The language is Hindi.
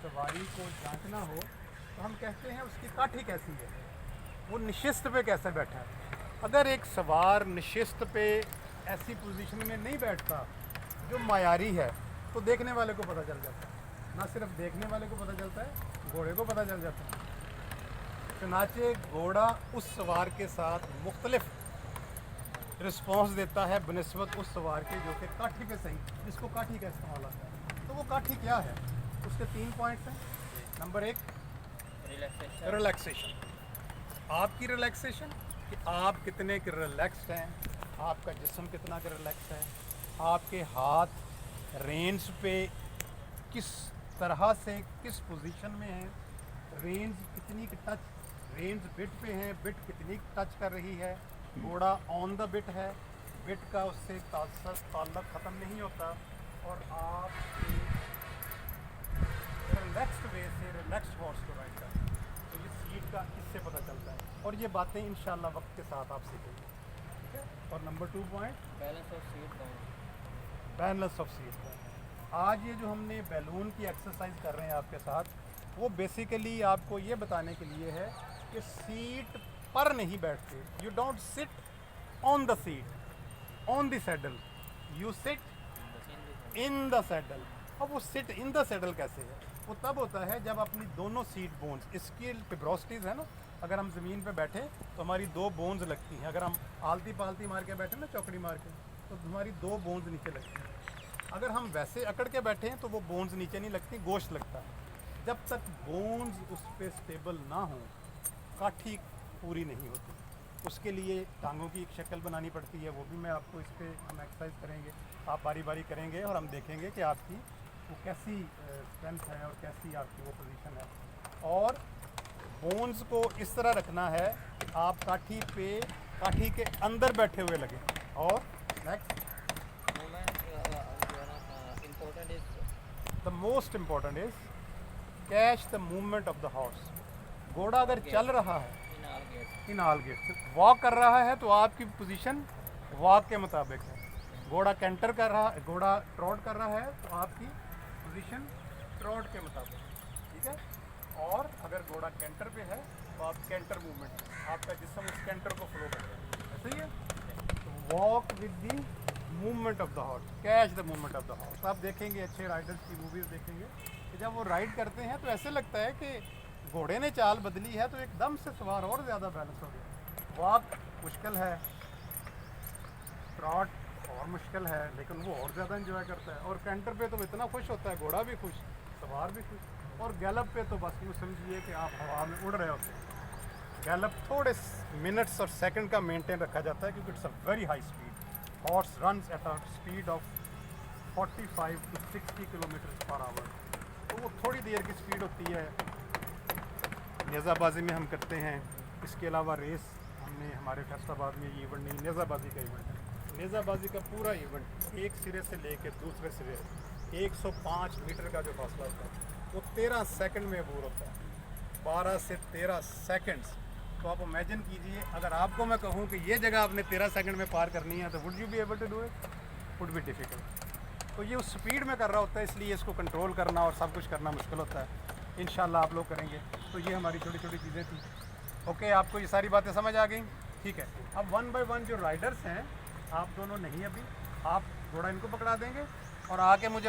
सवारी को जांचना हो तो हम कहते हैं उसकी काठी कैसी है, वो निशिस्त पे कैसे बैठा है। अगर एक सवार निशिस्त पे ऐसी पोजीशन में नहीं बैठता जो मायारी है तो देखने वाले को पता चल जाता है। ना सिर्फ देखने वाले को पता चलता है, घोड़े को पता चल जाता है। चुनाचे घोड़ा उस सवार के साथ मुख्तलिफ रिस्पॉन्स देता है बनिस्बत उस सवार के जो कि काठी पे सही, जिसको काठी का इस्तेमाल आता है। तो वो काठी क्या है, उसके 3 पॉइंट्स हैं। नंबर 1 रिलैक्सेशन, आपकी रिलैक्सेशन कि आप कितने के रिलैक्स्ड हैं, आपका जिस्म कितना का रिलैक्स है, आपके हाथ रेंज पे किस तरह से किस पोजीशन में है, रेंज कितनी टच, रेंज बिट पे है, बिट कितनी टच कर रही है, घोड़ा ऑन द बिट है, बिट का उससे ताल्लुक ख़त्म नहीं होता, और आप रिलैक्स्ड वे से रिलैक्स्ड हॉर्स को राइड करते हैं। तो ये सीट का इससे पता चलता है, और ये बातें इंशाल्लाह वक्त के साथ आप सीखेंगे, ठीक है। और number 2 point balance of seat balance of seat. आज ये जो हमने बैलून की एक्सरसाइज कर रहे हैं आपके साथ, वो बेसिकली आपको ये बताने के लिए है कि सीट पर नहीं बैठते। You don't sit on the seat on the saddle, you sit in the saddle. अब वो सिट इन द सैडल कैसे है, वो तब होता है जब अपनी दोनों सीट बोन्स, इसकी पिब्रोस्टीज है ना, अगर हम ज़मीन पे बैठे तो हमारी 2 बोन्स लगती हैं। अगर हम आलती पालती मार के बैठे ना, चौकड़ी मार के, तो हमारी 2 बोन्स नीचे लगती हैं। अगर हम वैसे अकड़ के बैठे हैं तो वो बोन्स नीचे नहीं लगती, गोश्त लगता है। जब तक बोन्स उस पर स्टेबल ना हो, काठी पूरी नहीं होती। उसके लिए टांगों की एक शक्ल बनानी पड़ती है, वो भी मैं आपको इस पर हम एक्सरसाइज करेंगे, आप बारी बारी करेंगे और हम देखेंगे कि आपकी वो कैसी स्ट्रेंथ है और कैसी आपकी वो पोजीशन है। और बोन्स को इस तरह रखना है कि आप काठी पे, काठी के अंदर बैठे हुए लगे। और next important is the most important is catch the movement of the horse. घोड़ा अगर चल रहा है इन ऑल गेट्स, वॉक कर रहा है तो आपकी पोजीशन वॉक के मुताबिक है। घोड़ा कैंटर कर रहा है, घोड़ा ट्रॉट कर रहा है तो आपकी पोजीशन ट्रॉट के मुताबिक, ठीक है। और अगर घोड़ा कैंटर पे है तो आप कैंटर मूवमेंट, आपका जिस्म उस कैंटर को फ्लो कर रहा है, ऐसे ही है। तो walk with the movement of the horse, catch the movement of the horse. आप देखेंगे अच्छे राइडर्स की मूवीज़ देखेंगे कि जब वो राइड करते हैं तो ऐसे लगता है कि घोड़े ने चाल बदली है तो एकदम से सवार और ज़्यादा बैलेंस हो गया। वॉक मुश्किल है, ट्रॉट और मुश्किल है, लेकिन वो और ज़्यादा एंजॉय करता है। और कैंटर पे तो इतना खुश होता है, घोड़ा भी खुश, सवार भी खुश। और गैलप पे तो बस यूँ समझिए कि आप हवा में उड़ रहे होते हैं। गैलप थोड़े मिनट्स और सेकंड का मेंटेन रखा जाता है क्योंकि it's a very high speed. Horse runs at a speed of 45 to 60 kilometre per hour. तो वो थोड़ी देर की स्पीड होती है। नेज़ाबाजी में हम करते हैं। इसके अलावा रेस हमने हमारे फैसलाबाद में ये इवेंट नहीं, नेज़ाबाजी का इवेंट है। नेज़ाबाजी का पूरा इवेंट एक सिरे से लेकर दूसरे सिरे 105 मीटर का जो फासला होता है वो 13 सेकंड में अबूर होता है। 12 से 13 सेकंड्स। तो आप इमेजिन कीजिए, अगर आपको मैं कहूँ कि ये जगह आपने 13 सेकंड में पार करनी है तो would you be able to do it? Would be difficult. तो ये उस स्पीड में कर रहा होता है, इसलिए इसको कंट्रोल करना और सब कुछ करना मुश्किल होता है। इंशाल्लाह आप लोग करेंगे। तो ये हमारी छोटी छोटी चीज़ें थी। ओके, आपको ये सारी बातें समझ आ गई? ठीक है। अब 1 बाय 1 जो राइडर्स हैं, आप दोनों नहीं, अभी आप घोड़ा इनको पकड़ा देंगे और आके मुझे